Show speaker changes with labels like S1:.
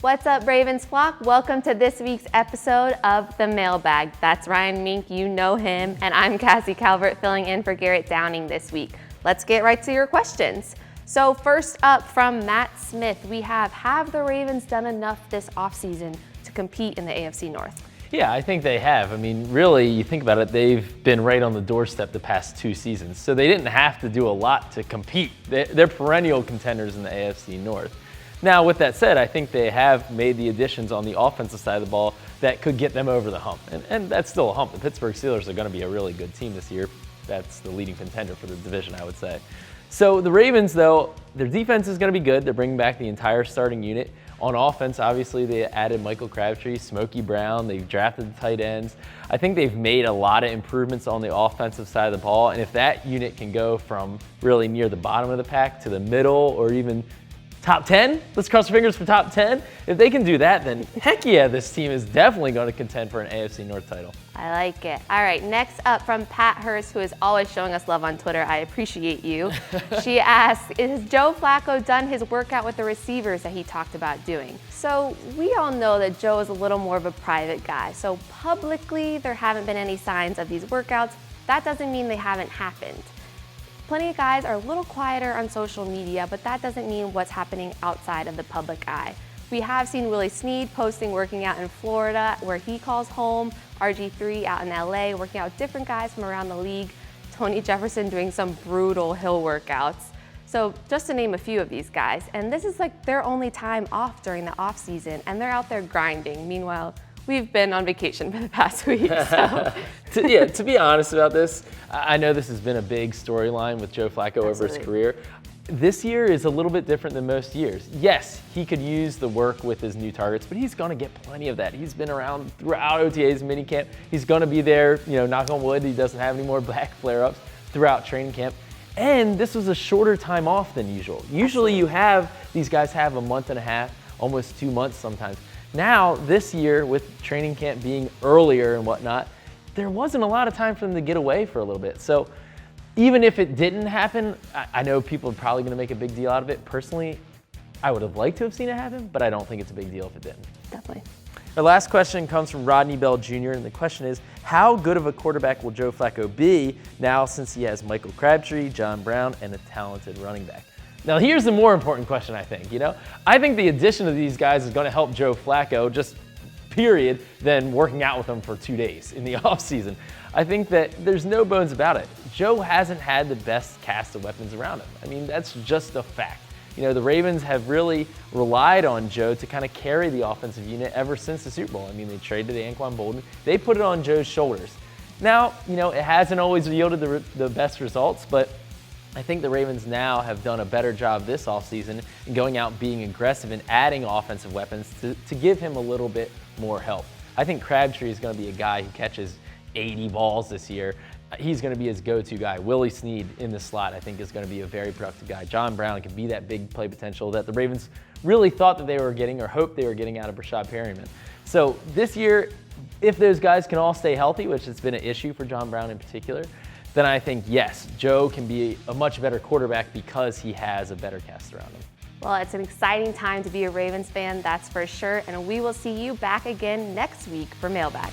S1: What's up, Ravens flock? Welcome to this week's episode of the Mailbag. That's Ryan Mink, you know him, and I'm Cassie Calvert filling in for Garrett Downing this week. Let's get right to your questions. So first up from Matt Smith, we have the Ravens done enough this offseason to compete in the AFC North?
S2: Yeah, I think they have. I mean, really, you think about it, they've been right on the doorstep the past 2 seasons. So they didn't have to do a lot to compete. They're perennial contenders in the AFC North. Now, with that said, I think they have made the additions on the offensive side of the ball that could get them over the hump. And that's still a hump. The Pittsburgh Steelers are going to be a really good team this year. That's the leading contender for the division, I would say. So the Ravens, though, their defense is going to be good. They're bringing back the entire starting unit. On offense, obviously, they added Michael Crabtree, Smokey Brown. They've drafted the tight ends. I think they've made a lot of improvements on the offensive side of the ball. And if that unit can go from really near the bottom of the pack to the middle or even top 10, let's cross our fingers for top 10. If they can do that, then heck yeah, this team is definitely going to contend for an AFC North title.
S1: I like it. All right, next up from Pat Hurst, who is always showing us love on Twitter. I appreciate you. She asks, has Joe Flacco done his workout with the receivers that he talked about doing? So we all know that Joe is a little more of a private guy. So publicly, there haven't been any signs of these workouts. That doesn't mean they haven't happened. Plenty of guys are a little quieter on social media, but that doesn't mean what's happening outside of the public eye. We have seen Willie Snead posting working out in Florida, where he calls home, RG3 out in LA, working out with different guys from around the league, Tony Jefferson doing some brutal hill workouts. So just to name a few of these guys, and this is like their only time off during the off season, and they're out there grinding. Meanwhile, we've been on vacation for the past week. So.
S2: To be honest about this, I know this has been a big storyline with Joe Flacco over his career. This year is a little bit different than most years. Yes, he could use the work with his new targets, but he's going to get plenty of that. He's been around throughout OTAs, minicamp. He's going to be there, knock on wood, he doesn't have any more back flare-ups throughout training camp. And this was a shorter time off than usual. Usually you have, these guys have a month and a half, almost 2 months sometimes. Now, this year, with training camp being earlier and whatnot, there wasn't a lot of time for them to get away for a little bit. So even if it didn't happen, I know people are probably going to make a big deal out of it. Personally, I would have liked to have seen it happen, but I don't think it's a big deal if it didn't.
S1: Definitely.
S2: Our last question comes from Rodney Bell Jr., and the question is, how good of a quarterback will Joe Flacco be now since he has Michael Crabtree, John Brown, and a talented running back? Now, here's the more important question, I think. I think the addition of these guys is going to help Joe Flacco, just period, than working out with them for 2 days in the offseason. I think that there's no bones about it. Joe hasn't had the best cast of weapons around him. I mean, that's just a fact. The Ravens have really relied on Joe to kind of carry the offensive unit ever since the Super Bowl. I mean, they traded Anquan Boldin. They put it on Joe's shoulders. Now, it hasn't always yielded the best results, but I think the Ravens now have done a better job this offseason in going out being aggressive and adding offensive weapons to give him a little bit more help. I think Crabtree is going to be a guy who catches 80 balls this year. He's going to be his go-to guy. Willie Snead in the slot, I think, is going to be a very productive guy. John Brown can be that big play potential that the Ravens really thought that they were getting or hoped they were getting out of Rashad Perryman. So this year, if those guys can all stay healthy, which has been an issue for John Brown in particular, then I think, yes, Joe can be a much better quarterback because he has a better cast around him.
S1: Well, it's an exciting time to be a Ravens fan, that's for sure, and we will see you back again next week for Mailbag.